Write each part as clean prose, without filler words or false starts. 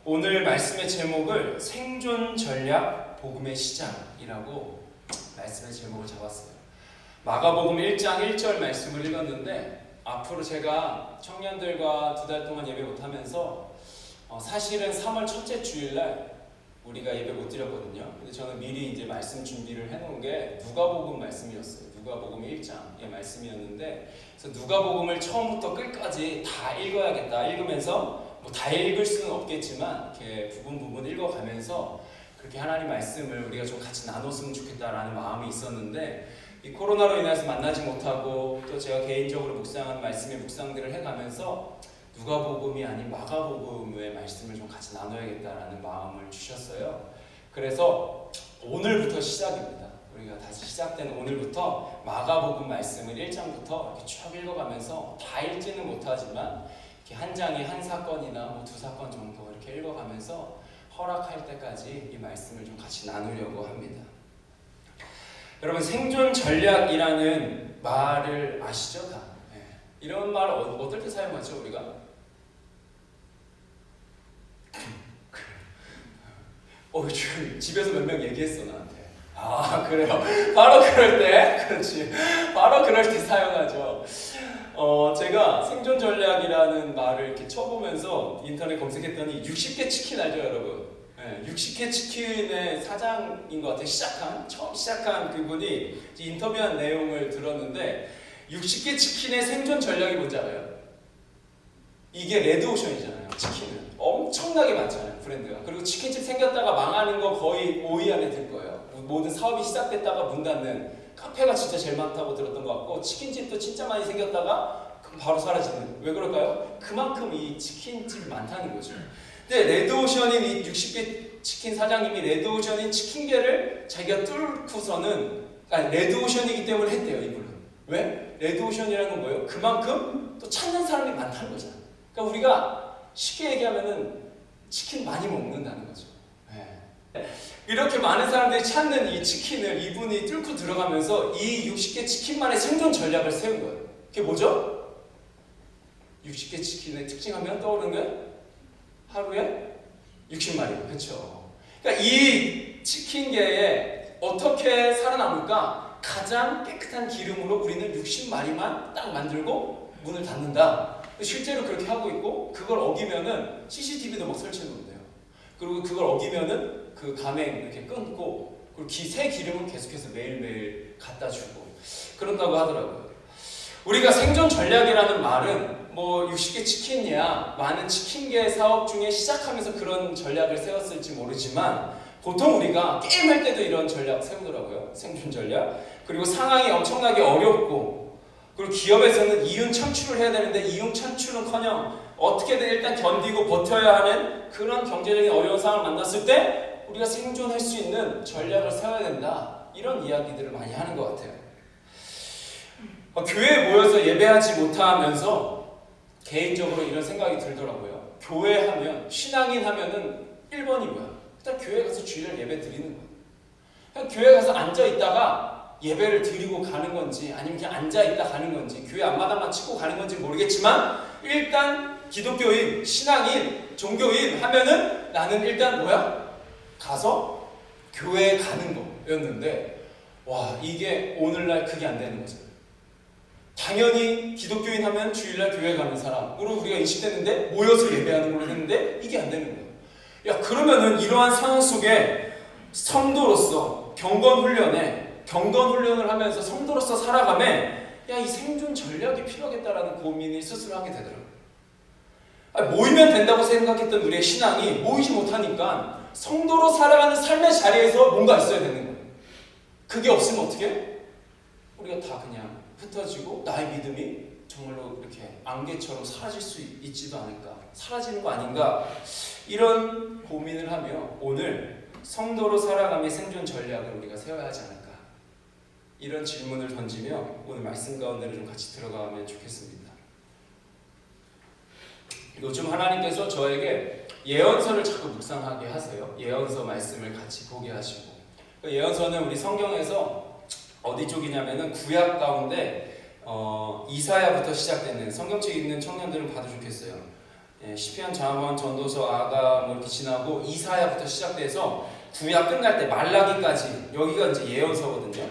오늘 말씀의 제목을 생존 전략 복음의 시작이라고 말씀의 제목을 잡았어요. 마가복음 1장 1절 말씀을 읽었는데 앞으로 제가 청년들과 2달 동안 예배 못하면서 사실은 3월 첫째 주일날 우리가 예배 못 드렸거든요. 근데 저는 미리 이제 말씀 준비를 해놓은 게 누가복음 말씀이었어요. 누가복음 1장의 말씀이었는데, 그래서 누가복음을 처음부터 끝까지 다 읽어야겠다. 읽으면서 뭐 다 읽을 수는 없겠지만 이렇게 부분 읽어가면서 그렇게 하나님 말씀을 우리가 좀 같이 나눴으면 좋겠다라는 마음이 있었는데, 이 코로나로 인해서 만나지 못하고 또 제가 개인적으로 묵상한 말씀의 묵상들을 해가면서 누가복음이 아닌 마가복음의 말씀을 좀 같이 나눠야겠다라는 마음을 주셨어요. 그래서 오늘부터 시작입니다. 우리가 다시 시작된 오늘부터 마가복음 말씀을 1장부터 이렇게 쭉 읽어가면서 다 읽지는 못하지만 이렇게 한 장에 한 사건이나 뭐 2사건 정도 이렇게 읽어가면서 허락할 때까지 이 말씀을 좀 같이 나누려고 합니다. 여러분, 생존 전략이라는 말을 아시죠? 다? 네. 이런 말 어떨 때 사용하죠, 우리가? 지금 집에서 몇 명 얘기했어, 나한테. 아, 그래요? 바로 그럴 때? 그렇지. 바로 그럴 때 사용하죠. 제가 생존 전략이라는 말을 이렇게 쳐보면서 인터넷 검색했더니 60개 치킨 알죠, 여러분? 네, 60개 치킨의 사장인 것 같아요. 처음 시작한 그분이 인터뷰한 내용을 들었는데 60개 치킨의 생존 전략이 뭔지 알아요? 이게 레드오션이잖아요. 치킨은 엄청나게 많잖아요, 브랜드가. 그리고 치킨집 생겼다가 망하는 거 거의 5위 안에 들 거예요. 모든 사업이 시작됐다가 문 닫는, 카페가 진짜 제일 많다고 들었던 것 같고, 치킨집도 진짜 많이 생겼다가 바로 사라지는. 왜 그럴까요? 그만큼 이 치킨집이 많다는 거죠. 근데 레드오션인 이 60개 치킨 사장님이 레드오션인 치킨계를 자기가 뚫고서는, 레드오션이기 때문에 했대요, 이분은. 왜? 레드오션이라는 건 뭐예요? 그만큼 또 찾는 사람이 많다는 거잖아요. 그러니까 우리가 쉽게 얘기하면은 치킨 많이 먹는다는 거죠. 네. 이렇게 많은 사람들이 찾는 이 치킨을 이분이 뚫고 들어가면서 이 60개 치킨만의 생존 전략을 세운 거예요. 그게 뭐죠? 60개 치킨의 특징하면 떠오르는 게 하루에 60마리. 그렇죠. 그러니까 이 치킨계에 어떻게 살아남을까? 가장 깨끗한 기름으로 우리는 60마리만 딱 만들고 문을 닫는다. 실제로 그렇게 하고 있고, 그걸 어기면은 CCTV도 막 설치해 놓는데요. 그리고 그걸 어기면은 그 가맹 이렇게 끊고, 그리고 새 기름은 계속해서 매일매일 갖다 주고 그런다고 하더라고요. 우리가 생존 전략이라는 말은 뭐 60개 치킨이야, 많은 치킨계 사업 중에 시작하면서 그런 전략을 세웠을지 모르지만 보통 우리가 게임할 때도 이런 전략 세우더라고요. 생존 전략. 그리고 상황이 엄청나게 어렵고, 그리고 기업에서는 이윤 창출을 해야 되는데 이윤 창출은커녕 어떻게든 일단 견디고 버텨야 하는 그런 경제적인 어려운 상황을 만났을 때 우리가 생존할 수 있는 전략을 세워야 된다. 이런 이야기들을 많이 하는 것 같아요. 교회에 모여서 예배하지 못하면서 개인적으로 이런 생각이 들더라고요. 교회 하면, 신앙인 하면은 1번이 뭐야? 일단 교회 가서 주일날 예배 드리는 거예요. 그냥 교회 가서 앉아있다가 예배를 드리고 가는 건지, 아니면 그냥 앉아있다 가는 건지, 교회 앞마당만 치고 가는 건지 모르겠지만 일단 기독교인, 신앙인, 종교인 하면은 나는 일단 뭐야? 가서 교회에 가는 거였는데, 와, 이게 오늘날 그게 안 되는 거죠. 당연히 기독교인 하면 주일날 교회 가는 사람으로 우리가 인식됐는데, 모여서 예배하는 걸로 했는데 이게 안 되는 거예요. 야, 그러면은 이러한 상황 속에 성도로서 경건훈련을 하면서 성도로서 살아가면, 야, 이 생존 전략이 필요하겠다라는 고민을 스스로 하게 되더라고요. 모이면 된다고 생각했던 우리의 신앙이 모이지 못하니까 성도로 살아가는 삶의 자리에서 뭔가 있어야 되는 거예요. 그게 없으면 어떻게? 우리가 다 그냥 흩어지고 나의 믿음이 정말로 이렇게 안개처럼 사라질 수 있지도 않을까, 사라지는 거 아닌가, 이런 고민을 하며 오늘 성도로 살아감의 생존 전략을 우리가 세워야 하지 않을까, 이런 질문을 던지며 오늘 말씀 가운데로 좀 같이 들어가면 좋겠습니다. 요즘 하나님께서 저에게 예언서를 자꾸 묵상하게 하세요. 예언서 말씀을 같이 보게 하시고, 예언서는 우리 성경에서 어디 쪽이냐면은 구약 가운데 이사야부터 시작되는, 성경책 읽는 청년들은 봐도 좋겠어요. 시편, 잠언, 전도서, 아가 뭐 이렇게 지나고 이사야부터 시작돼서 구약 끝날 때 말라기까지 여기가 이제 예언서거든요.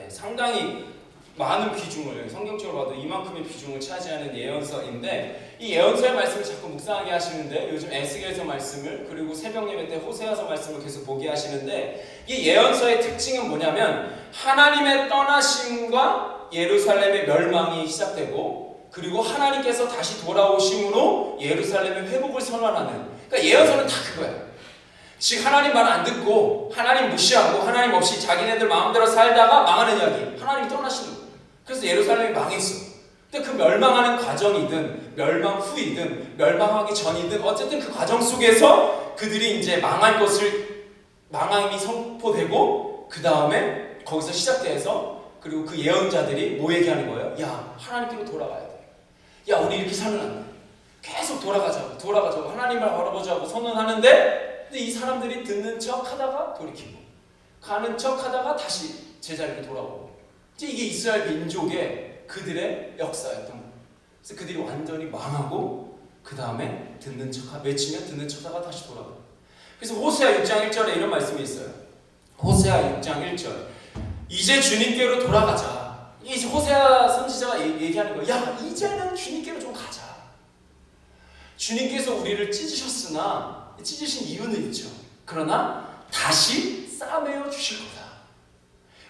상당히 많은 비중을 성경적으로 봐도 이만큼의 비중을 차지하는 예언서인데 이 예언서의 말씀을 자꾸 묵상하게 하시는데 요즘 에스겔서 말씀을 그리고 새벽 예배 때 호세아서 말씀을 계속 보게 하시는데 이 예언서의 특징은 뭐냐면 하나님의 떠나심과 예루살렘의 멸망이 시작되고 그리고 하나님께서 다시 돌아오심으로 예루살렘의 회복을 선언하는 그러니까 예언서는 다 그거예요. 즉 하나님 말 안 듣고 하나님 무시하고 하나님 없이 자기네들 마음대로 살다가 망하는 이야기 하나님이 떠나시는 거예요. 그래서 예루살렘이 망했어. 근데 그 멸망하는 과정이든 멸망 후이든 멸망하기 전이든 어쨌든 그 과정 속에서 그들이 이제 망할 것을 망함이 선포되고 그 다음에 거기서 시작돼서 그리고 그 예언자들이 뭐 얘기하는 거예요? 야 하나님께로 돌아가야 돼. 야 우리 이렇게 살면 안 돼. 계속 돌아가자고 하나님을 바라보자고 선언하는데 근데 이 사람들이 듣는 척 하다가 돌이키고 가는 척 하다가 다시 제자리로 돌아오고 이게 이스라엘 민족의 그들의 역사였던 거예요. 그래서 그들이 완전히 망하고 그 다음에 듣는 척 외치면 듣는 척하다가 다시 돌아오고 그래서 호세아 6장 1절에 이런 말씀이 있어요. 호세아 6장 1절 이제 주님께로 돌아가자. 이 호세아 선지자가 얘기하는 거예요. 야 이제는 주님께로 좀 가자. 주님께서 우리를 찢으셨으나 찢으신 이유는 있죠. 그러나 다시 싸매어 주실 거다.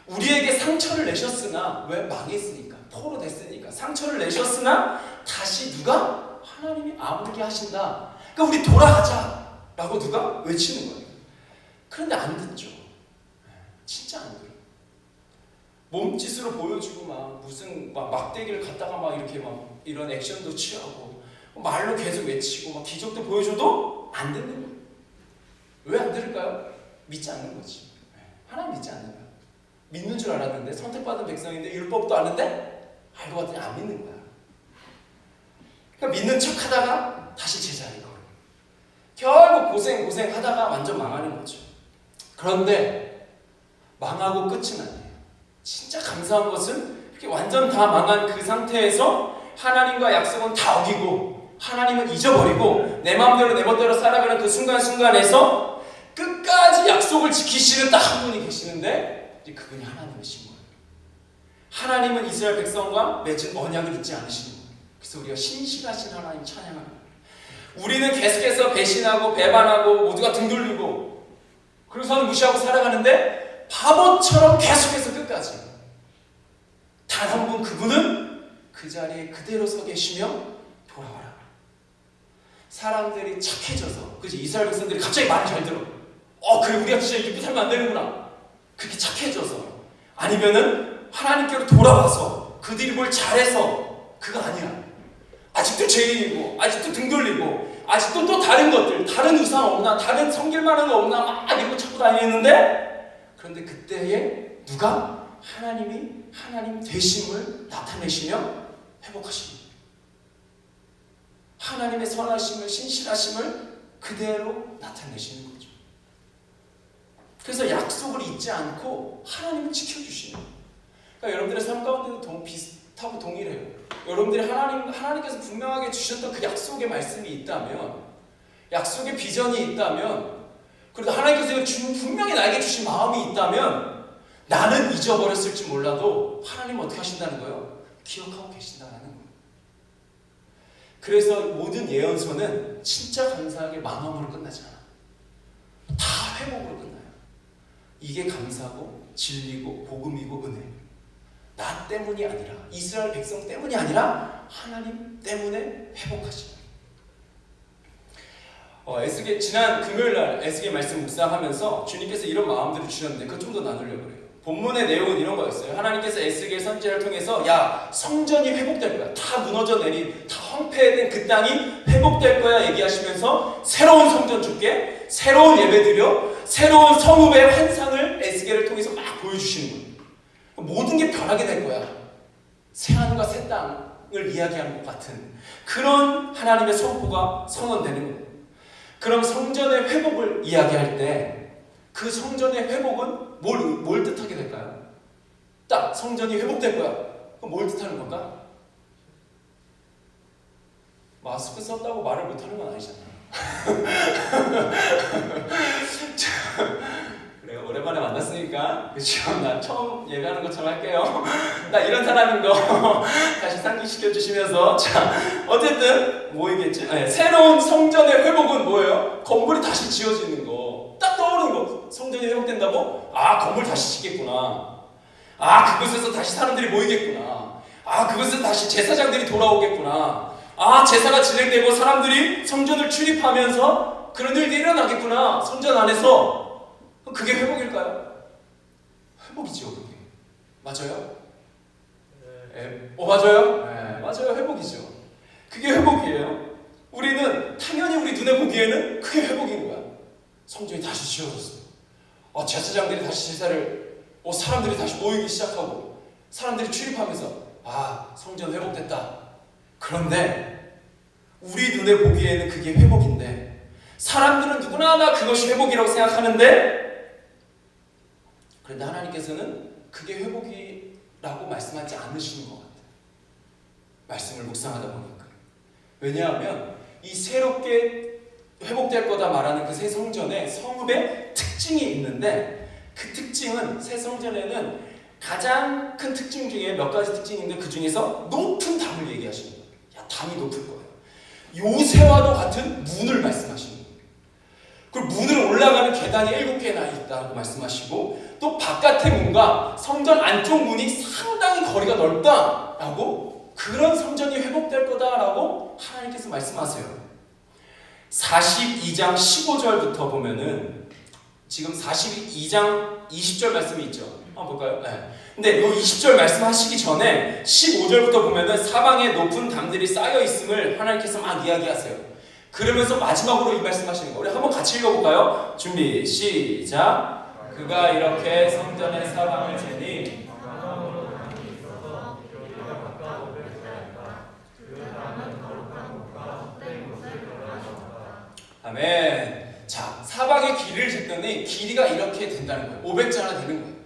우리에게 상처를 내셨으나 왜 망했으니까 포로 됐으니까 상처를 내셨으나 다시 누가 하나님이 아물게 하신다. 그러니까 우리 돌아가자 라고 누가 외치는 거예요. 그런데 안 듣죠. 진짜 안 들어요. 몸짓으로 보여주고 막 무슨 막 막대기를 갖다가 막 이렇게 막 이런 액션도 취하고 말로 계속 외치고 막 기적도 보여줘도 안 듣는 거예요. 왜 안 들을까요? 믿지 않는 거지. 하나님 믿지 않는 거야. 믿는 줄 알았는데 선택받은 백성인데 율법도 아는데 알고 봤더니 안 믿는 거야. 그러니까 믿는 척하다가 다시 제자리 걸어. 결국 고생하다가 완전 망하는 거죠. 그런데 망하고 끝은 아니에요. 진짜 감사한 것은 이렇게 완전 다 망한 그 상태에서 하나님과 약속은 다 어기고 하나님은 잊어버리고 내 마음대로 내 멋대로 살아가는 그 순간순간에서 끝까지 약속을 지키시는 딱 한 분이 계시는데 이제 그분이 하나님이신 거예요. 하나님은 이스라엘 백성과 맺은 언약을 잊지 않으시는 거예요. 그래서 우리가 신실하신 하나님 찬양하는 거예요. 우리는 계속해서 배신하고 배반하고 모두가 등 돌리고 그리고서는 무시하고 살아가는데 바보처럼 계속해서 끝까지 단 한 분 그분은 그 자리에 그대로 서 계시며 돌아와라. 사람들이 착해져서 그치 이스라엘 백성들이 갑자기 말을 잘 들어. 그래 우리가 진짜 이렇게 살면 안 되는구나. 그렇게 착해져서 아니면은 하나님께로 돌아와서 그들이 뭘 잘해서 그거 아니야. 아직도 죄인이고 아직도 등 돌리고 아직도 또 다른 것들 다른 우상 없나 다른 섬길 만한 거 없나 막 이러고 찾고 다니는데 그런데 그때에 누가 하나님이 하나님 되심을 나타내시며 회복하십니다. 하나님의 선하심을 신실하심을 그대로 나타내시는 거죠. 그래서 약속을 잊지 않고 하나님을 지켜주시는 거예요. 그러니까 여러분들의 삶 가운데도 비슷하고 동일해요. 여러분들이 하나님께서 분명하게 주셨던 그 약속의 말씀이 있다면 약속의 비전이 있다면 그리고 하나님께서 분명히 나에게 주신 마음이 있다면 나는 잊어버렸을지 몰라도 하나님은 어떻게 하신다는 거예요? 기억하고 계신다는 거예요. 그래서 모든 예언서는 진짜 감사하게 망함으로 끝나지 않아. 다 회복으로 끝나요. 이게 감사고 진리고 복음이고 은혜. 나 때문이 아니라 이스라엘 백성 때문이 아니라 하나님 때문에 회복하시는 에스겔 지난 금요일날 에스겔 말씀 묵상하면서 주님께서 이런 마음들을 주셨는데 그걸 좀 더 나누려고 그래요. 본문의 내용은 이런 거였어요. 하나님께서 에스겔 선지자를 통해서 야 성전이 회복될 거야. 다 무너져 내린 다 황폐된 그 땅이 회복될 거야 얘기하시면서 새로운 성전 줄게 새로운 예배 드려 새로운 성읍의 환상을 에스겔을 통해서 막 보여주시는 거예요. 모든 게 변하게 될 거야. 새하늘과 새 땅을 이야기하는 것 같은 그런 하나님의 선포가 선언되는 거예요. 그럼 성전의 회복을 이야기할 때 그 성전의 회복은 뭘 뜻하게 될까요? 딱 성전이 회복될 거야. 그럼 뭘 뜻하는 건가? 마스크 썼다고 말을 못하는 건 아니잖아. 그래, 오랜만에 만났으니까 그쵸? 나 처음 예배하는 것처럼 할게요. 나 이런 사람인 거 다시 상기시켜 주시면서, 자, 어쨌든 뭐이겠지? 새로운 성전의 회복은 뭐예요? 건물이 다시 지어지는 거. 딱 떠오르는 거. 성전이 회복된다고? 아, 건물 다시 짓겠구나. 아, 그곳에서 다시 사람들이 모이겠구나. 아, 그곳에서 다시 제사장들이 돌아오겠구나. 아, 제사가 진행되고 사람들이 성전을 출입하면서 그런 일이 일어나겠구나. 성전 안에서. 그게 회복일까요? 회복이죠, 그게. 맞아요? 맞아요? 네, 맞아요. 회복이죠. 그게 회복이에요. 우리는 당연히 우리 눈에 보기에는 그게 회복인 거야. 성전이 다시 지어졌어요. 제사장들이 다시 제사를, 사람들이 다시 모이기 시작하고 사람들이 출입하면서 성전 회복됐다. 그런데 우리 눈에 보기에는 그게 회복인데 사람들은 누구나 다 그것이 회복이라고 생각하는데, 그런데 하나님께서는 그게 회복이라고 말씀하지 않으시는 것 같아요. 말씀을 묵상하다 보니까. 왜냐하면 이 새롭게 회복될 거다 말하는 그 새 성전에 성읍의 특징이 있는데, 그 특징은 새 성전에는 가장 큰 특징 중에 몇 가지 특징인데, 그 중에서 높은 담을 얘기하시는 거예요. 야, 담이 높을 거예요. 요새와도 같은 문을 말씀하시는 거예요. 그리고 문으로 올라가는 계단이 7개나 있다고 말씀하시고, 또 바깥의 문과 성전 안쪽 문이 상당히 거리가 넓다라고, 그런 성전이 회복될 거다라고 하나님께서 말씀하세요. 42장 15절부터 보면은, 지금 42장 20절 말씀이 있죠. 한번 볼까요? 네. 근데 이 20절 말씀하시기 전에 15절부터 보면은 사방에 높은 담들이 쌓여 있음을 하나님께서 막 이야기하세요. 그러면서 마지막으로 이 말씀하시는 거, 우리 한번 같이 읽어볼까요? 준비, 시작. 그가 이렇게 성전의 사방을 재니 아멘. 자, 사방에 길을 쟀더니 길이가 이렇게 된다는 거예요. 500자나 되는 거예요.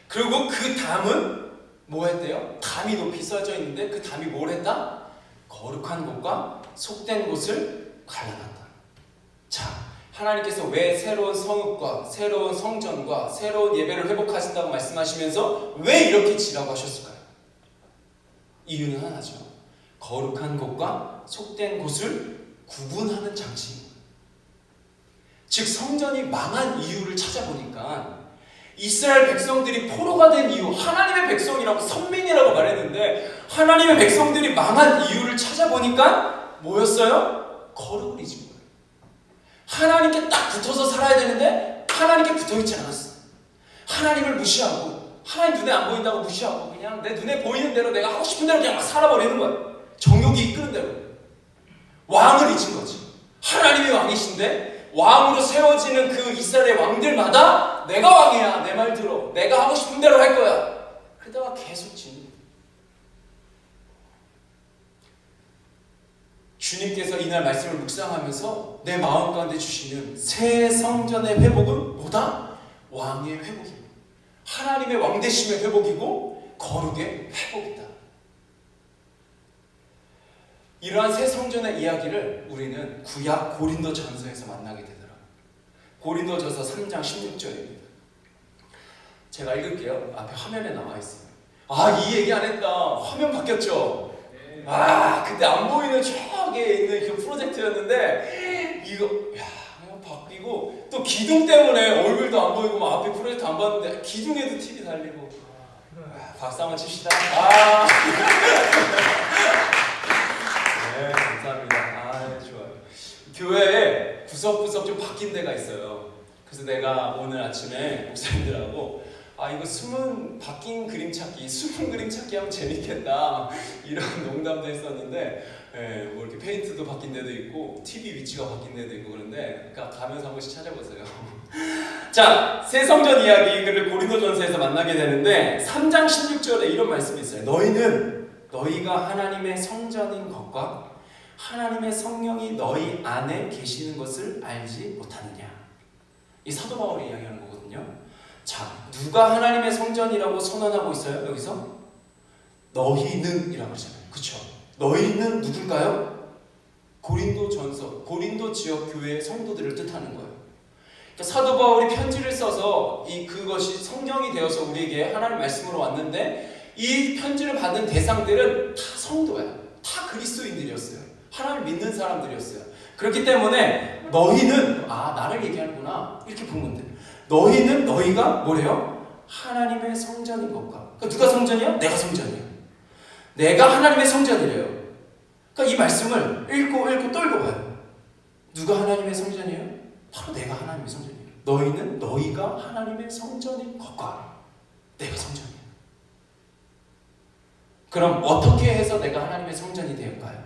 그리고 그 담은 뭐 했대요? 담이 높이 써져 있는데 그 담이 뭘 했다? 거룩한 곳과 속된 곳을 갈라놨다. 자, 하나님께서 왜 새로운 성읍과 새로운 성전과 새로운 예배를 회복하신다고 말씀하시면서 왜 이렇게 지라고 하셨을까요? 이유는 하나죠. 거룩한 곳과 속된 곳을 구분하는 장치입니다. 즉, 성전이 망한 이유를 찾아보니까 이스라엘 백성들이 포로가 된 이유, 하나님의 백성이라고, 선민이라고 말했는데 하나님의 백성들이 망한 이유를 찾아보니까 뭐였어요? 거룩을 잊은 거예요. 하나님께 딱 붙어서 살아야 되는데 하나님께 붙어있지 않았어. 하나님을 무시하고, 하나님 눈에 안 보인다고 무시하고 그냥 내 눈에 보이는 대로 내가 하고 싶은 대로 그냥 막 살아버리는 거야. 정욕이 이끄는 대로. 왕을 잊은 거지. 하나님이 왕이신데 왕으로 세워지는 그 이스라엘의 왕들마다 내가 왕이야, 내 말 들어, 내가 하고 싶은 대로 할 거야. 그러다가 계속 짓는. 주님께서 이날 말씀을 묵상하면서 내 마음 가운데 주시는 새 성전의 회복은 뭐다? 왕의 회복입니다. 하나님의 왕되심의 회복이고 거룩의 회복이다. 이러한 새 성전의 이야기를 우리는 구약 고린도전서에서 만나게 되더라. 고린도전서 3장 16절입니다. 제가 읽을게요. 앞에 화면에 나와 있어요. 이 얘기 안 했다. 화면 바뀌었죠? 그때 안 보이는 저기에 있는 그 프로젝트였는데 이거 바뀌고, 또 기둥 때문에 얼굴도 안 보이고 막 앞에 프로젝트 안 봤는데 기둥에도 TV 달리고. 박수 한번 칩시다. 네, 감사합니다. 좋아요. 교회에 구석구석 좀 바뀐 데가 있어요. 그래서 내가 오늘 아침에 목사님들하고 이거 숨은 바뀐 그림 찾기, 숨은 그림 찾기 하면 재밌겠다, 이런 농담도 했었는데, 뭐 이렇게 페인트도 바뀐 데도 있고 TV 위치가 바뀐 데도 있고 그런데, 그러니까 가면서 한 번씩 찾아보세요. 자, 새 성전 이야기를 고린도전서에서 만나게 되는데 3장 16절에 이런 말씀이 있어요. 너희가 하나님의 성전인 것과 하나님의 성령이 너희 안에 계시는 것을 알지 못하느냐. 이 사도 바울이 이야기하는 거거든요. 자, 누가 하나님의 성전이라고 선언하고 있어요? 여기서 너희는 이라고 하잖아요. 그쵸? 너희는 누굴까요? 고린도전서, 고린도 지역 교회의 성도들을 뜻하는 거예요. 그러니까 사도 바울이 편지를 써서 그것이 성경이 되어서 우리에게 하나님의 말씀으로 왔는데 이 편지를 받는 대상들은 다 성도야. 다 그리스도인들이었어요. 하나님을 믿는 사람들이었어요. 그렇기 때문에 너희는 나를 얘기하는구나 이렇게 보면 돼. 너희는 너희가 뭐래요? 하나님의 성전인 것과. 그러니까 누가 성전이야? 내가 성전이야. 내가 하나님의 성전이래요. 그러니까 이 말씀을 읽고 또 읽어봐요. 누가 하나님의 성전이에요? 바로 내가 하나님의 성전이에요. 너희는 너희가 하나님의 성전인 것과. 내가 성전이에요. 그럼 어떻게 해서 내가 하나님의 성전이 될까요?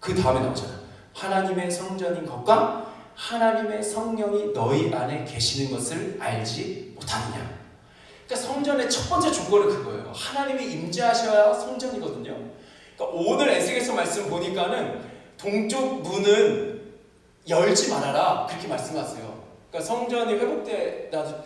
그 다음에 나오잖아. 하나님의 성전인 것과 하나님의 성령이 너희 안에 계시는 것을 알지 못하느냐. 그러니까 성전의 첫 번째 조건은 그거예요. 하나님이 임재하셔야 성전이거든요. 그러니까 오늘 에스겔서 말씀 보니까는 동쪽 문은 열지 말아라 그렇게 말씀하세요. 그러니까 성전이 회복돼, 나도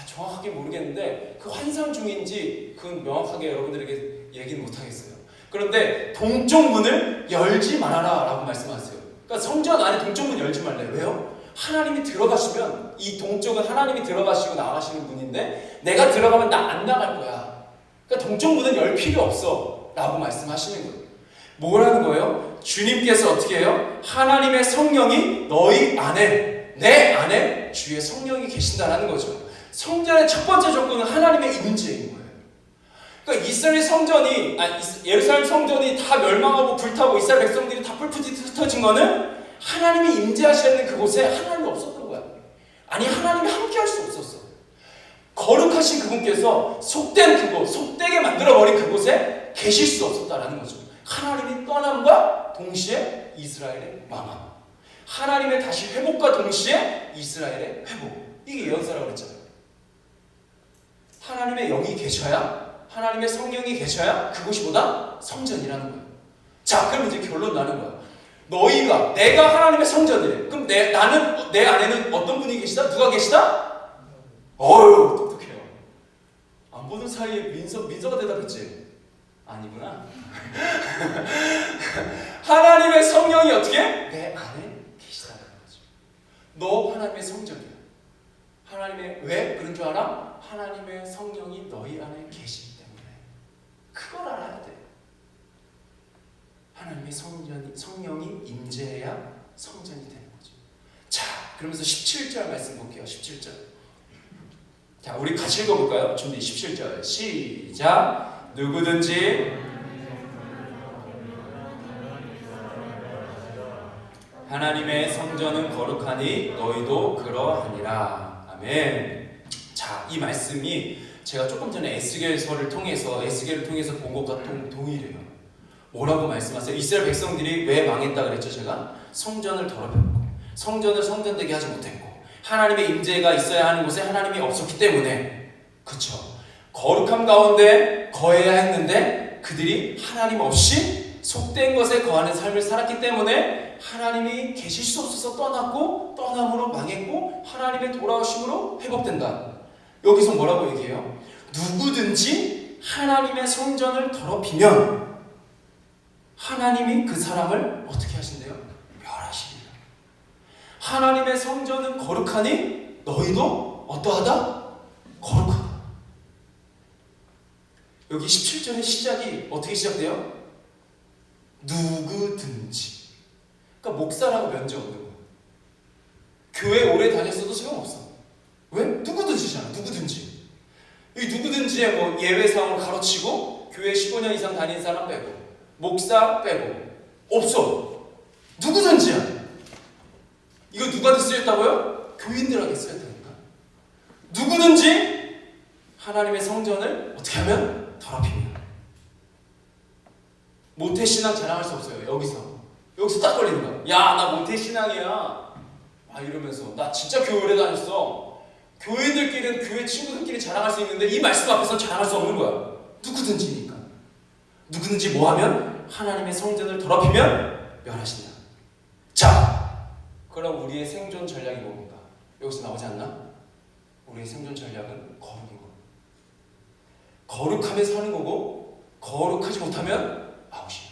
정확하게 모르겠는데 그 환상 중인지 그건 명확하게 여러분들에게 얘기는 못하겠어요. 그런데 동쪽 문을 열지 말아라 라고 말씀하세요. 그러니까 성전 안에 동쪽 문 열지 말래. 왜요? 하나님이 들어가시면 이 동쪽은 하나님이 들어가시고 나가시는 문인데 내가 들어가면 나 안 나갈 거야. 그러니까 동쪽 문은 열 필요 없어 라고 말씀하시는 거예요. 뭐라는 거예요? 주님께서 어떻게 해요? 하나님의 성령이 너희 안에, 내 안에 주의 성령이 계신다라는 거죠. 성전의 첫 번째 조건은 하나님의 임재인 거예요. 그러니까 이스라엘 성전이, 예루살렘 성전이 다 멸망하고 불타고 이스라엘 백성들이 다 뿔뿔이 흩어진 거는 하나님이 임재하시는 그곳에 하나님이 없었던 거야. 아니 하나님이 함께 할 수 없었어. 거룩하신 그분께서 속된 그곳, 속되게 만들어버린 그곳에 계실 수 없었다라는 거죠. 하나님이 떠남과 동시에 이스라엘의 망함. 하나님의 다시 회복과 동시에 이스라엘의 회복. 이게 예언서라고 그랬잖아요. 하나님의 영이 계셔야, 하나님의 성령이 계셔야 그곳이 뭐다? 성전이라는 거예요. 자, 그럼 이제 결론 나는 거야. 너희가, 내가 하나님의 성전이래. 그럼 내 안에는 어떤 분이 계시다? 누가 계시다? 어휴, 똑똑해요. 안 보는 사이에 민서가 대답했지? 아니구나. 하나님의 성령이 어떻게? 내 안에 계시다는 거죠. 너 하나님의 성전이야. 하나님의, 왜 그런 줄 알아? 하나님의 성령이 너희 안에 계시기 때문에. 그걸 알아야 돼. 하나님의 성령이 임재해야 성전이 되는 거죠. 자, 그러면서 17절 말씀 볼게요. 17절. 자, 우리 같이 읽어볼까요? 준비 17절 시작. 누구든지 하나님의 성전은 거룩하니 너희도 그러하니라. 아멘. 자, 이 말씀이 제가 조금 전에 에스겔을 통해서 본 것과 동일해요. 뭐라고 말씀하세요? 이스라엘 백성들이 왜 망했다 그랬죠? 제가 성전을 더럽혔고 성전을 성전되게 하지 못했고 하나님의 임재가 있어야 하는 곳에 하나님이 없었기 때문에, 그쵸? 거룩함 가운데 거해야 했는데 그들이 하나님 없이 속된 것에 거하는 삶을 살았기 때문에 하나님이 계실 수 없어서 떠났고 떠남으로 망했고 하나님의 돌아오심으로 회복된다. 여기서 뭐라고 얘기해요? 누구든지 하나님의 성전을 더럽히면 하나님이 그 사람을 어떻게 하신대요? 멸하시리라. 하나님의 성전은 거룩하니 너희도 어떠하다? 거룩하다. 여기 17절의 시작이 어떻게 시작돼요? 누구든지. 그러니까 목사라고 면제 없는 거예요. 교회 오래 다녔어도 소용없어. 왜? 누구든지잖아. 누구든지. 이 누구든지에 뭐 예외상으로 가로치고 교회 15년 이상 다닌 사람 빼고 목사 빼고 없어. 누구든지야. 이거 누구한테 쓰였다고요? 교인들한테 쓰였다니까. 누구든지 하나님의 성전을 어떻게 하면? 더럽히면. 모태신앙 자랑할 수 없어요. 여기서 딱 걸리는 거야. 야, 나 모태신앙이야. 이러면서 나 진짜 교회 오래 다녔어. 교회들끼리는 교회 친구들끼리 자랑할 수 있는데 이 말씀 앞에서 자랑할 수 없는 거야. 누구든지니까. 누구든지 뭐하면? 하나님의 성전을 더럽히면 멸하신다. 자, 그럼 우리의 생존 전략이 뭡니까? 여기서 나오지 않나? 우리의 생존 전략은 거룩인 거예요. 거룩하며 사는 거고 거룩하지 못하면 아웃이야.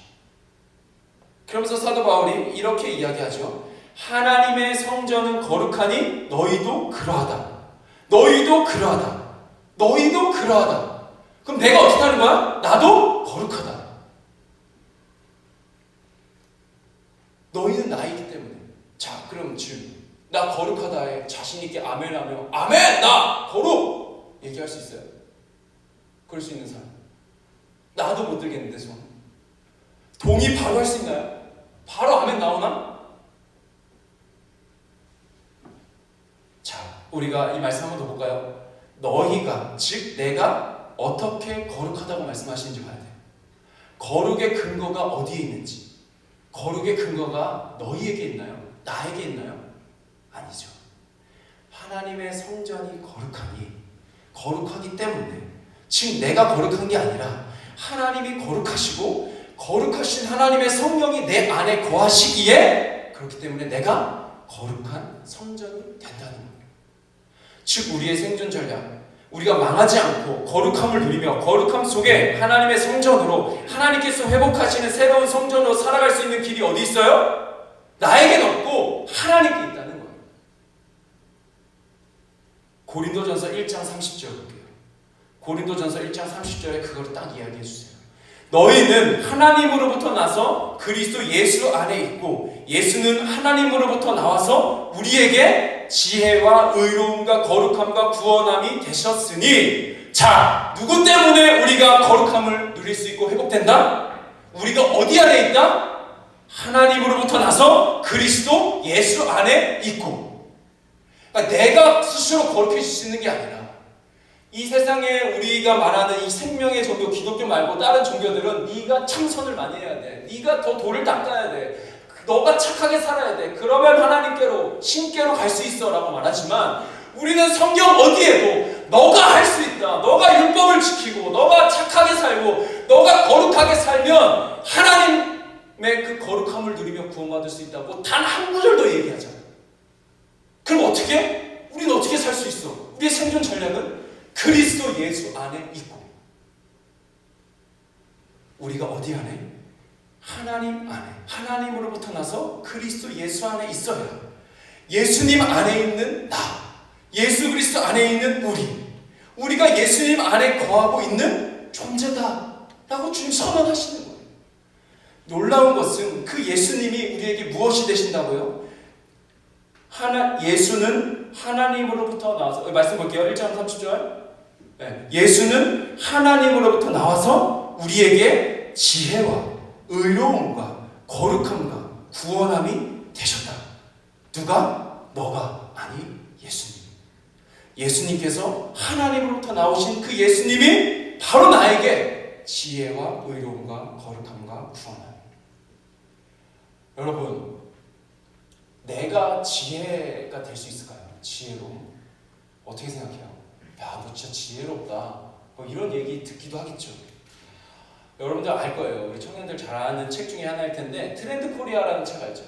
그러면서 사도 바울이 이렇게 이야기하죠. 하나님의 성전은 거룩하니 너희도 그러하다. 너희도 그러하다. 너희도 그러하다. 그럼 내가 어떻게 하는 거야? 나도 거룩하다. 너희는 나이기 때문에. 자, 그럼 질문. 나 거룩하다에 자신있게 아멘하며 아멘! 나 거룩! 얘기할 수 있어요? 그럴 수 있는 사람. 나도 못 들겠는데 손. 동의 바로 할 수 있나요? 바로 아멘 나오나? 자, 우리가 이 말씀 한번 더 볼까요? 너희가, 즉 내가 어떻게 거룩하다고 말씀하시는지 봐야 돼요. 거룩의 근거가 어디에 있는지. 거룩의 근거가 너희에게 있나요? 나에게 있나요? 아니죠. 하나님의 성전이 거룩하기 때문에, 즉 내가 거룩한 게 아니라 하나님이 거룩하시고 거룩하신 하나님의 성령이 내 안에 거하시기에, 그렇기 때문에 내가 거룩한 성전이 된다는 거예요. 즉 우리의 생존 전략, 우리가 망하지 않고 거룩함을 누리며 거룩함 속에 하나님의 성전으로, 하나님께서 회복하시는 새로운 성전으로 살아갈 수 있는 길이 어디 있어요? 나에겐 없고 하나님께 있다는 거예요. 고린도전서 1장 30절 볼게요. 고린도전서 1장 30절에 그걸 딱 이야기해 주세요. 너희는 하나님으로부터 나서 그리스도 예수 안에 있고 예수는 하나님으로부터 나와서 우리에게 지혜와 의로움과 거룩함과 구원함이 되셨으니, 자, 누구 때문에 우리가 거룩함을 누릴 수 있고 회복된다? 우리가 어디 안에 있다? 하나님으로부터 나서 그리스도 예수 안에 있고. 그러니까 내가 스스로 거룩해질 수 있는 게 아니라, 이 세상에 우리가 말하는 이 생명의 종교, 기독교 말고 다른 종교들은 네가 참선을 많이 해야 돼. 네가 더 돌을 닦아야 돼. 너가 착하게 살아야 돼. 그러면 하나님께로, 신께로 갈 수 있어 라고 말하지만, 우리는 성경 어디에도 너가 할 수 있다. 너가 율법을 지키고 너가 착하게 살고 너가 거룩하게 살면 하나님의 그 거룩함을 누리며 구원받을 수 있다고 단 한 구절도 얘기하지 않아요. 그럼 어떻게? 우리는 어떻게 살 수 있어? 우리의 생존 전략은 그리스도 예수 안에 있고, 우리가 어디 안에? 하나님 안에, 하나님으로부터 나서 그리스도 예수 안에 있어야 예수님 안에 있는 나, 예수 그리스도 안에 있는 우리가 예수님 안에 거하고 있는 존재다 라고 주님 선언하시는 거예요. 놀라운 것은 그 예수님이 우리에게 무엇이 되신다고요? 예수는 하나님으로부터 나와서, 말씀 볼게요. 1장 30절. 네. 예수는 하나님으로부터 나와서 우리에게 지혜와 의로움과 거룩함과 구원함이 되셨다. 누가? 너가? 아니, 예수님. 예수님께서 하나님으로부터 나오신 그 예수님이 바로 나에게 지혜와 의로움과 거룩함과 구원함. 여러분, 내가 지혜가 될 수 있을까요? 지혜로움? 어떻게 생각해요? 야, 너 진짜 지혜롭다. 뭐 이런 얘기 듣기도 하겠죠. 여러분들 알 거예요. 우리 청년들 잘 아는 책 중에 하나일 텐데, 트렌드 코리아라는 책 알죠?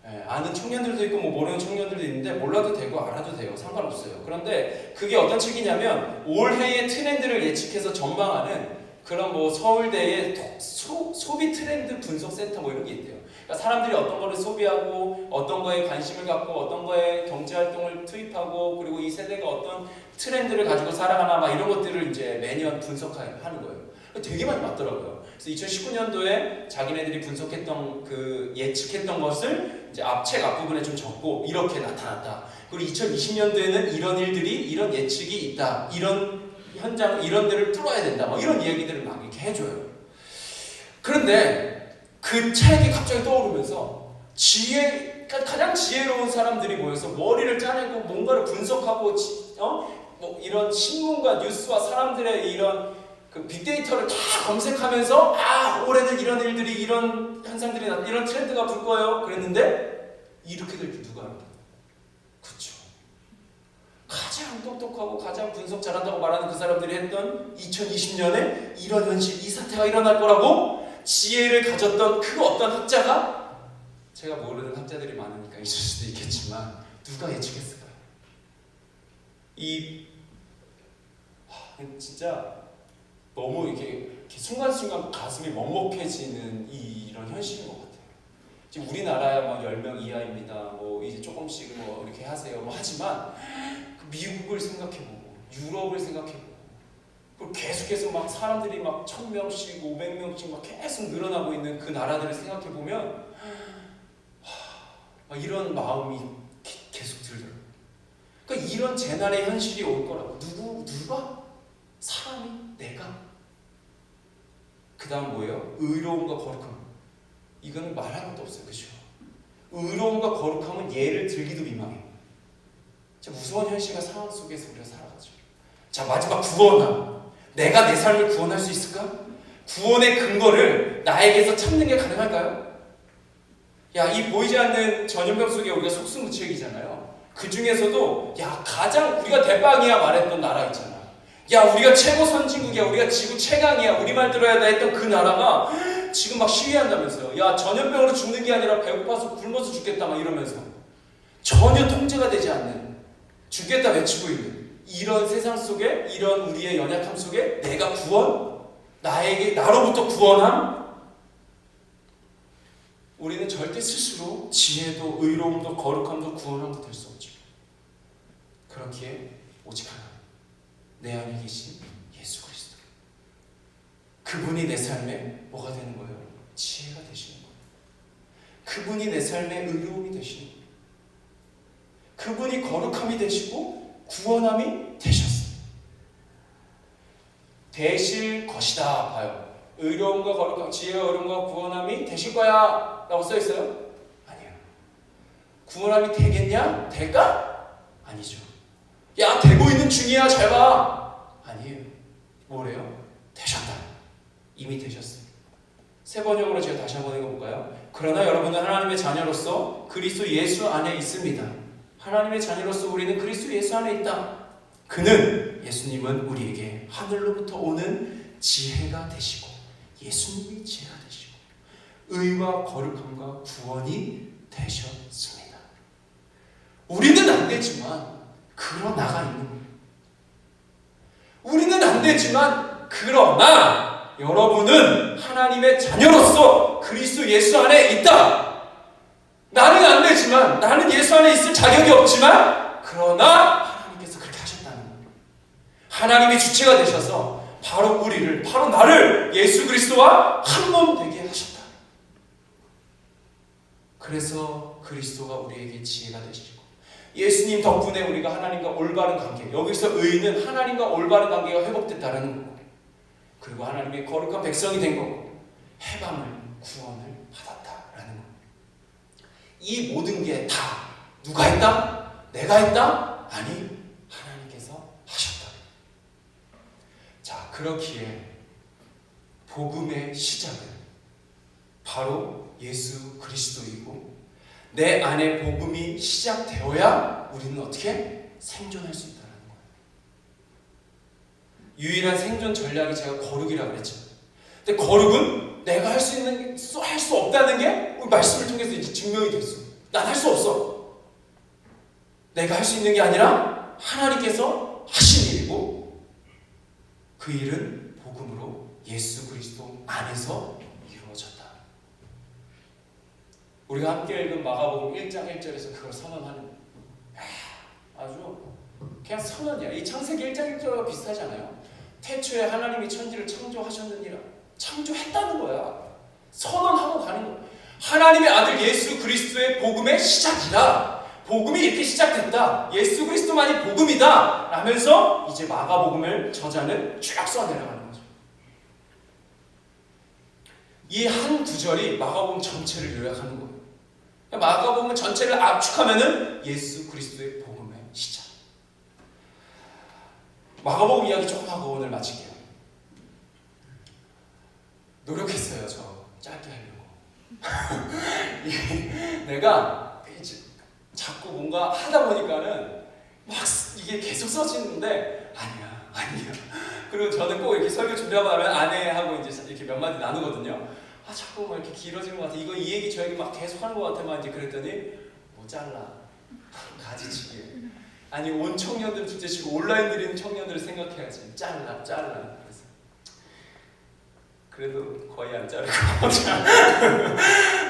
예, 아는 청년들도 있고 뭐 모르는 청년들도 있는데, 몰라도 되고 알아도 돼요. 상관없어요. 그런데 그게 어떤 책이냐면, 올해의 트렌드를 예측해서 전망하는 그런 뭐 서울대의 소비 트렌드 분석 센터 뭐 이런 게 있대요. 그러니까 사람들이 어떤 거를 소비하고 어떤 거에 관심을 갖고 어떤 거에 경제 활동을 투입하고, 그리고 이 세대가 어떤 트렌드를 가지고 살아가나 막 이런 것들을 이제 매년 분석하는 거예요. 되게 많이 맞더라고요. 그래서 2019년도에 자기네들이 분석했던 그 예측했던 것을 이제 책 앞부분에 좀 적고 이렇게 나타났다. 그리고 2020년도에는 이런 일들이, 이런 예측이 있다. 이런 현장, 이런 데를 뚫어야 된다. 뭐 이런 이야기들을 막 이렇게 해줘요. 그런데 그 책이 갑자기 떠오르면서 가장 지혜로운 사람들이 모여서 머리를 짜내고 뭔가를 분석하고 뭐 이런 신문과 뉴스와 사람들의 이런 그 빅데이터를 다 검색하면서, 아, 올해는 이런 일들이, 이런 현상들이 이런 트렌드가 불 거예요. 그랬는데 이렇게 될 줄 누가 알아? 그렇죠. 가장 똑똑하고 가장 분석 잘한다고 말하는 그 사람들이 했던 2020년에 이런 현실, 이 사태가 일어날 거라고 지혜를 가졌던 그 어떤 학자가, 제가 모르는 학자들이 많으니까 있을 수도 있겠지만, 누가 예측했을까요? 진짜 너무 이렇게 순간순간 가슴이 먹먹해지는 이런 현실인 것 같아요. 지금 우리나라야 뭐 10명 이하입니다. 뭐 이제 조금씩 뭐 이렇게 하세요. 뭐 하지만 그 미국을 생각해보고 유럽을 생각해보고 그리고 계속해서 막 사람들이 막 1000명씩 500명씩 막 계속 늘어나고 있는 그 나라들을 생각해보면 막 이런 마음이 계속 들더라고요. 그러니까 이런 재난의 현실이 올 거라고. 누가? 사람이? 내가? 그 다음 뭐예요? 의로움과 거룩함. 이거는 말할 것도 없어요. 그렇죠? 의로움과 거룩함은 예를 들기도 민망해요. 진짜 무서운 현실과 상황 속에서 우리가 살아가죠. 자, 마지막 구원함. 내가 내 삶을 구원할 수 있을까? 구원의 근거를 나에게서 찾는 게 가능할까요? 야, 이 보이지 않는 전염병 속에 우리가 속수무책이잖아요. 그 중에서도 야, 가장 우리가 대빵이야 말했던 나라 있잖아. 야, 우리가 최고 선진국이야, 우리가 지구 최강이야, 우리말 들어야 돼 했던 그 나라가 지금 막 시위한다면서요. 야, 전염병으로 죽는 게 아니라 배고파서 굶어서 죽겠다 막 이러면서 전혀 통제가 되지 않는, 죽겠다 외치고 있는 이런 세상 속에, 이런 우리의 연약함 속에 내가 구원? 나로부터 구원함? 우리는 절대 스스로 지혜도 의로움도 거룩함도 구원함도 될 수 없죠. 그렇기에 오직 하나, 내 안에 계신 예수 그리스도. 그분이 내 삶에 뭐가 되는 거예요? 지혜가 되시는 거예요. 그분이 내 삶의 의로움이 되시는 거예요. 그분이 거룩함이 되시고 구원함이 되셨어요. 되실 것이다 봐요. 의로움과 거룩함, 지혜와 의로움과 구원함이 되실 거야 라고 써있어요? 아니에요. 구원함이 되겠냐? 될까? 아니죠. 야, 되고 있는 중이야, 잘 봐. 아니에요. 뭐래요? 되셨다. 이미 되셨어요. 세 번역으로 제가 다시 한번 읽어볼까요? 그러나 여러분은 하나님의 자녀로서 그리스도 예수 안에 있습니다. 하나님의 자녀로서 우리는 그리스도 예수 안에 있다. 그는, 예수님은 우리에게 하늘로부터 오는 지혜가 되시고, 예수님이 지혜가 되시고 의와 거룩함과 구원이 되셨습니다. 우리는 안 되지만 그러나가 있는 거예요. 우리는 안 되지만 그러나 여러분은 하나님의 자녀로서 그리스도 예수 안에 있다. 나는 안 되지만, 나는 예수 안에 있을 자격이 없지만 그러나 하나님께서 그렇게 하셨다는 거예요. 하나님이 주체가 되셔서 바로 우리를, 바로 나를 예수 그리스도와 한 몸 되게 하셨다. 그래서 그리스도가 우리에게 지혜가 되시고, 예수님 덕분에 우리가 하나님과 올바른 관계, 여기서 의는 하나님과 올바른 관계가 회복됐다는 거고, 그리고 하나님의 거룩한 백성이 된 거고, 해방을, 구원을 받았다라는 거고. 이 모든 게 다 누가 했다? 내가 했다? 아니, 하나님께서 하셨다. 자, 그렇기에 복음의 시작은 바로 예수 그리스도이고, 내 안에 복음이 시작되어야 우리는 어떻게 생존할 수 있다는 거예요. 유일한 생존 전략이 제가 거룩이라고 그랬죠. 근데 거룩은 내가 할 수 있는, 할 수 없다는 게 우리 말씀을 통해서 이제 증명이 됐어요. 난 할 수 없어. 내가 할 수 있는 게 아니라 하나님께서 하신 일이고, 그 일은 복음으로 예수 그리스도 안에서 이루어졌다. 우리가 함께 읽은 마가복음 1장 1절에서 그걸 선언하는 거예요. 아주 그냥 선언이야. 이 창세기 1장 1절과 비슷하지 않아요? 태초에 하나님이 천지를 창조하셨느니라. 창조했다는 거야. 선언하고 가는 거야. 하나님의 아들 예수 그리스도의 복음의 시작이다. 복음이 이렇게 시작됐다. 예수 그리스도만이 복음이다 라면서 이제 마가복음을 저자는 쭉 써내려가는 거죠. 이 한 구절이 마가복음 전체를 요약하는 거예요. 마가복음 전체를 압축하면은 예수 그리스도의 복음의 시작. 마가복음 이야기 조금 하고 오늘 마칠게요. 노력했어요, 저 짧게 하려고. 내가 이제 자꾸 뭔가 하다 보니까는 막 이게 계속 써지는데 아니야. 그리고 저는 꼭 이렇게 설교 준비하고 나면 아내하고 이제 이렇게 몇 마디 나누거든요. 자꾸 막 이렇게 길어지는 것 같아. 이거 이 얘기 저 얘기 막 계속 하는 것 같아만 이제 그랬더니 뭐 잘라. 가지치기. 아니 온 청년들 둘째치고 온라인 드리는 청년들을 생각해야지. 잘라. 그래서 그래도 거의 안 자르고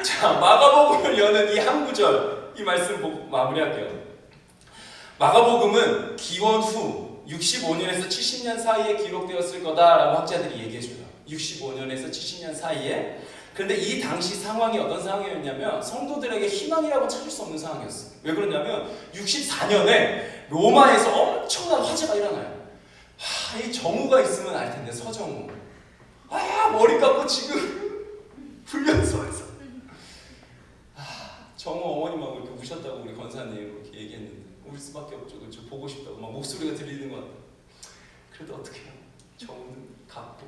자, 마가복음을 여는 이 한 구절, 이 말씀 보고 마무리할게요. 마가복음은 기원 후 65년에서 70년 사이에 기록되었을 거다라고 학자들이 얘기해줘요. 65년에서 70년 사이에. 그런데 이 당시 상황이 어떤 상황이었냐면 성도들에게 희망이라고 찾을 수 없는 상황이었어요. 왜 그러냐면 64년에 로마에서 엄청난 화재가 일어나요. 이 정우가 있으면 알 텐데, 서정우. 머리 감고 지금 훈련소에서. 정우 어머님하고 이렇게 우셨다고 우리 권사님 이렇게 얘기했는데, 울 수밖에 없죠. 그렇죠? 보고 싶다고 막 목소리가 들리는 것 같아요. 그래도 어떻게 해요? 정우는 갖고.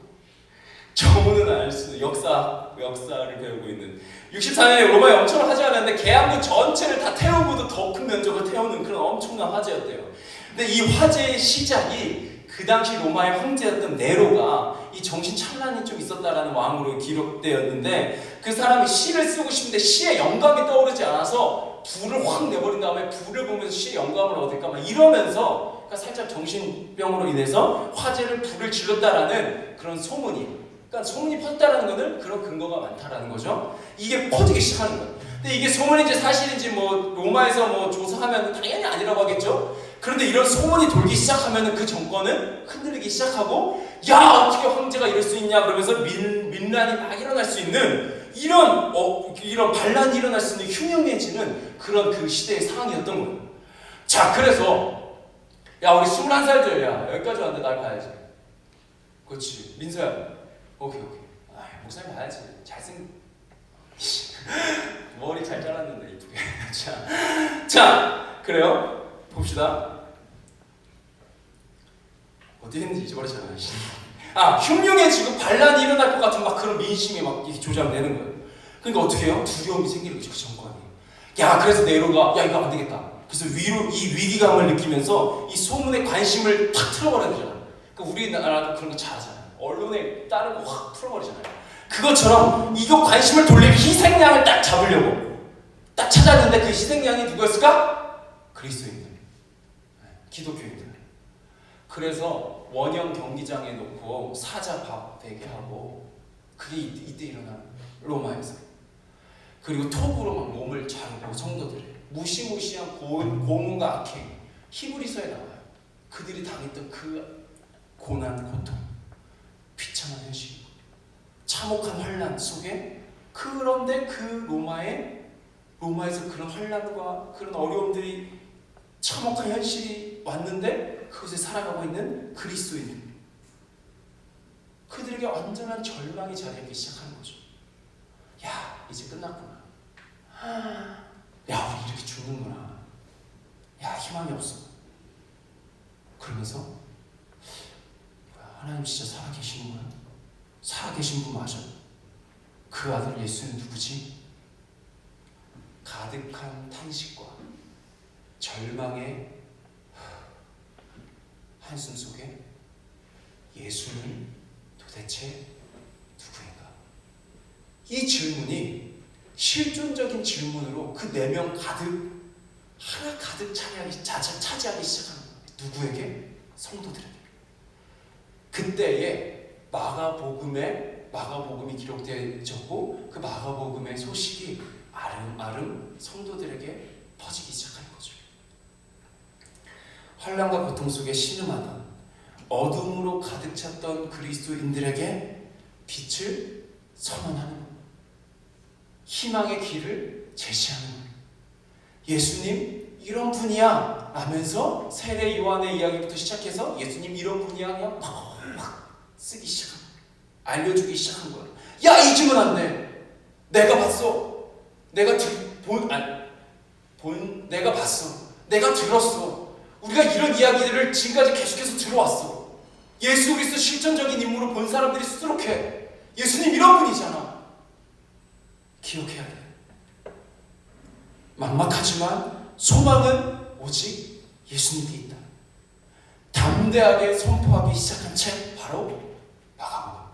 정우는 알 수, 역사를 배우고 있는. 64년에 로마에 엄청난 화재가 났는데 계양군 전체를 다 태우고도 더 큰 면적을 태우는 그런 엄청난 화재였대요. 근데 이 화재의 시작이 그 당시 로마의 황제였던 네로가 이 정신찬란이 좀 있었다라는 왕으로 기록되었는데, 그 사람이 시를 쓰고 싶은데 시에 영감이 떠오르지 않아서 불을 확 내버린 다음에 불을 보면서 시의 영감을 얻을까 막 이러면서, 그러니까 살짝 정신병으로 인해서 화재를 불을 질렀다라는 그런 소문이, 그러니까 소문이 퍼졌다라는 것은 그런 근거가 많다라는 거죠. 이게 퍼지기 시작하는 거예요. 근데 이게 소문인지 사실인지 뭐 로마에서 뭐 조사하면 당연히 아니라고 하겠죠. 그런데 이런 소문이 돌기 시작하면 그 정권은 흔들리기 시작하고, 야, 어떻게 황제가 이럴 수 있냐 그러면서 민란이 막 일어날 수 있는 이런 반란이 일어날 수 있는 흉흉해지는 그런 그 시대의 상황이었던 거예요. 자, 그래서 야, 우리 21살들, 야, 여기까지 왔는데 날 봐야지. 그렇지, 민서야. 오케이. 목사님 봐야지. 머리 잘 잘랐는데 이쁘게. 자, 그래요. 봅시다. 어디 했는지 잊어버렸잖아요. 흉흉해지고 반란이 일어날 것 같은 막 그런 민심이 막 이렇게 조장되는 거예요. 그러니까 어떻게 해요? 두려움이 생기는 거죠, 그 정권이. 야, 그래서 네로가, 야, 이거 안 되겠다. 그래서 이 위기감을 느끼면서 이 소문에 관심을 탁 틀어버려야 되잖아요. 그러니까 우리나라도 그런 거 잘하잖아요. 언론에 따르고 확 풀어버리잖아요. 그것처럼 이거 관심을 돌릴 희생양을 딱 잡으려고 딱 찾았는데, 그 희생양이 누구였을까? 그리스도인들, 기독교인들. 그래서 원형 경기장에 놓고 사자 밥 되게 하고, 그게 이때 일어난 로마에서. 그리고 톱으로 막 몸을 자르고 성도들을, 무시무시한 고문과 악행, 히브리서에 나와요. 그들이 당했던 그 고난, 고통, 비참한 현실, 참혹한 환란 속에, 그런데 그 로마에서 그런 환란과 그런 어려움들이, 참혹한 현실이 왔는데 그곳에 살아가고 있는 그리스도인들, 그들에게 완전한 절망이 자리하기 시작하는 거죠. 야, 이제 끝났구나. 야, 우리 이렇게 죽는구나. 야, 희망이 없어. 그러면서 하나님 진짜 살아계시는 거야? 살아계신 분 맞아? 그 아들 예수는 누구지? 가득한 탄식과 절망의 한숨 속에 예수는 도대체 누구인가? 이 질문이 실존적인 질문으로 그 내면 하나 가득 차지하기 시작하는 거예요. 누구에게? 성도들에게. 그때에 마가복음이 기록되었고, 그 마가복음의 소식이 아름아름 성도들에게 퍼지기 시작하는 거죠. 환난과 고통 속에 신음하던, 어둠으로 가득 찼던 그리스도인들에게 빛을 선언하는 것, 희망의 길을 제시하는 것. 예수님 이런 분이야 라면서 세례 요한의 이야기부터 시작해서 예수님 이런 분이야 그냥 막 쓰기 시작한 거예요. 알려주기 시작한 거예요. 야, 잊으면 안 돼. 내가 봤어. 내가 봤어. 내가 들었어. 우리가 이런 이야기들을 지금까지 계속해서 들어왔어. 예수 그리스도 실존적인 인물을 본 사람들이 수두룩해. 예수님 이런 분이잖아. 기억해야 돼. 막막하지만 소망은 오직 예수님께 있다. 담대하게 선포하기 시작한 책, 바로 마가복음.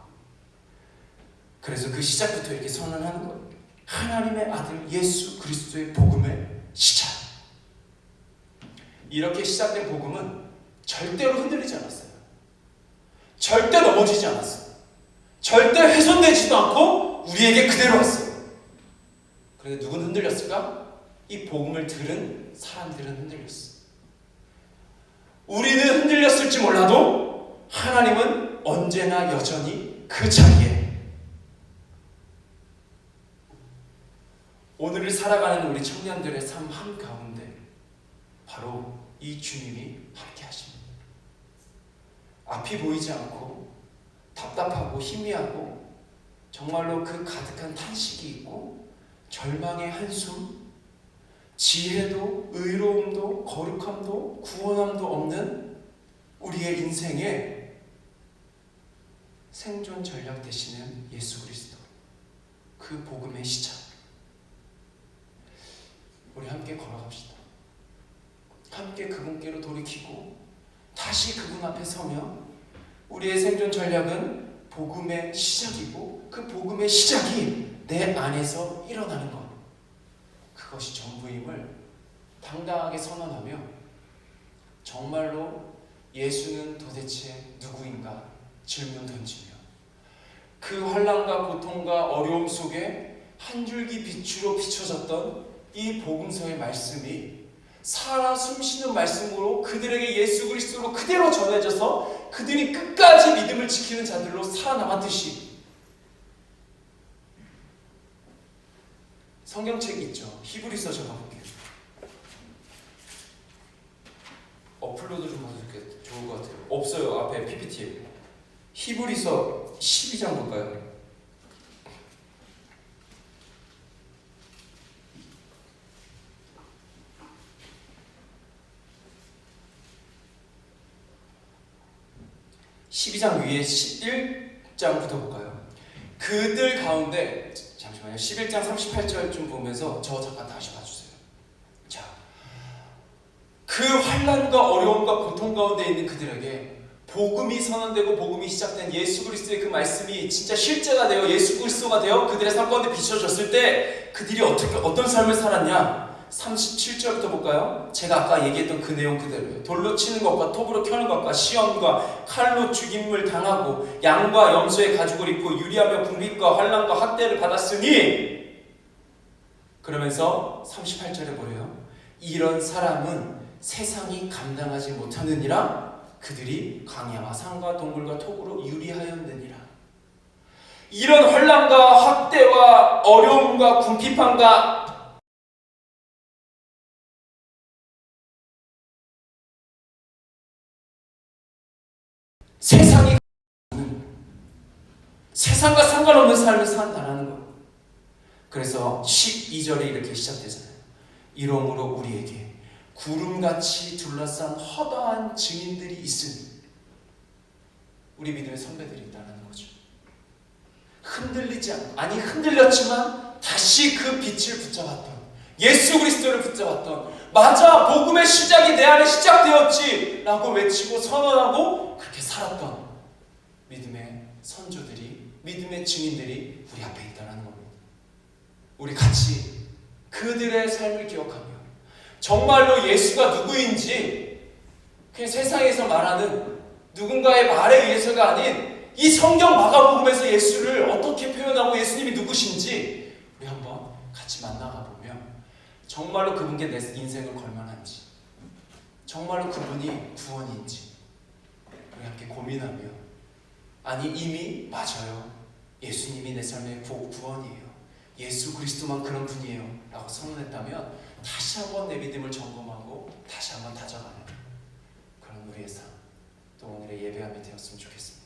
그래서 그 시작부터 이렇게 선언하는 거예요. 하나님의 아들 예수 그리스도의 복음의 시작. 이렇게 시작된 복음은 절대로 흔들리지 않았어요. 절대 넘어지지 않았어요. 절대 훼손되지도 않고 우리에게 그대로 왔어요. 그런데 누군 흔들렸을까? 이 복음을 들은 사람들은 흔들렸어. 우리는 흔들렸을지 몰라도 하나님은 언제나 여전히 그 자리에. 오늘을 살아가는 우리 청년들의 삶 한가운데 바로 이 주님이 함께 하십니다. 앞이 보이지 않고 답답하고 희미하고 정말로 그 가득한 탄식이 있고 절망의 한숨, 지혜도 의로움도 거룩함도 구원함도 없는 우리의 인생에 생존 전략 되시는 예수 그리스도, 그 복음의 시작, 우리 함께 걸어갑시다. 함께 그분께로 돌이키고 다시 그분 앞에 서며 우리의 생존 전략은 복음의 시작이고 그 복음의 시작이 내 안에서 일어나는 것, 그것이 전부임을 당당하게 선언하며 정말로 예수는 도대체 누구인가 질문 던지며 그 환난과 고통과 어려움 속에 한 줄기 빛으로 비춰졌던 이 복음서의 말씀이 살아 숨쉬는 말씀으로 그들에게 예수 그리스도로 그대로 전해져서 그들이 끝까지 믿음을 지키는 자들로 살아남았듯이, 성경책 있죠. 히브리서 좀 가볼게요. 업로드 좀 해도 좋을 것 같아요. 없어요. 앞에 PPT에. 히브리서 12장 볼까요? (12장) 위에 11장부터 볼까요? 그들 가운데, 잠시만요. 11장 38절 좀 보면서 저 잠깐 다시 봐주세요. 자, 그 환난과 어려움과 고통 가운데 있는 그들에게 복음이 선언되고 복음이 시작된 예수 그리스도의 그 말씀이 진짜 실제가 되어 예수 그리스도가 되어 그들의 삶 가운데 비춰졌을 때 그들이 어떤 삶을 살았냐? 37절부터 볼까요? 제가 아까 얘기했던 그 내용 그대로예요. 돌로 치는 것과 톱으로 켜는 것과 시험과 칼로 죽임을 당하고 양과 염소의 가죽을 입고 유리하며 궁핍과 환난과 학대를 받았으니, 그러면서 38절에 뭐래요? 이런 사람은 세상이 감당하지 못하느니라. 그들이 강야와 산과 동물과 톱으로 유리하였느니라. 이런 환난과 학대와 어려움과 궁핍함과 세상과 상관없는 삶을 산다는 것. 그래서 12절에 이렇게 시작되잖아요. 이러므로 우리에게 구름같이 둘러싼 허다한 증인들이 있으니, 우리 믿음의 선배들이 있다는 거죠. 흔들리지 않고, 아니 흔들렸지만 다시 그 빛을 붙잡았던, 예수 그리스도를 붙잡았던, 맞아 복음의 시작이 내 안에 시작되었지 라고 외치고 선언하고 그렇게 살았던 믿음의 선조들이, 믿음의 증인들이 우리 앞에 있다는 겁니다. 우리 같이 그들의 삶을 기억하며 정말로 예수가 누구인지 그냥 세상에서 말하는 누군가의 말에 의해서가 아닌 이 성경 마가복음에서 예수를 어떻게 표현하고 예수님이 누구신지 우리 한번 같이 만나가 보며 정말로 그분께 내 인생을 걸만한지, 정말로 그분이 구원인지 우리 함께 고민하며, 아니 이미 맞아요, 예수님이 내 삶의 구원이에요, 예수 그리스도만 그런 분이에요 라고 선언했다면 다시 한번 내 믿음을 점검하고 다시 한번 다져가는 그런 우리의 삶, 또 오늘의 예배함이 되었으면 좋겠습니다.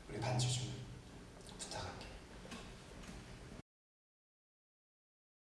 우리 반주 좀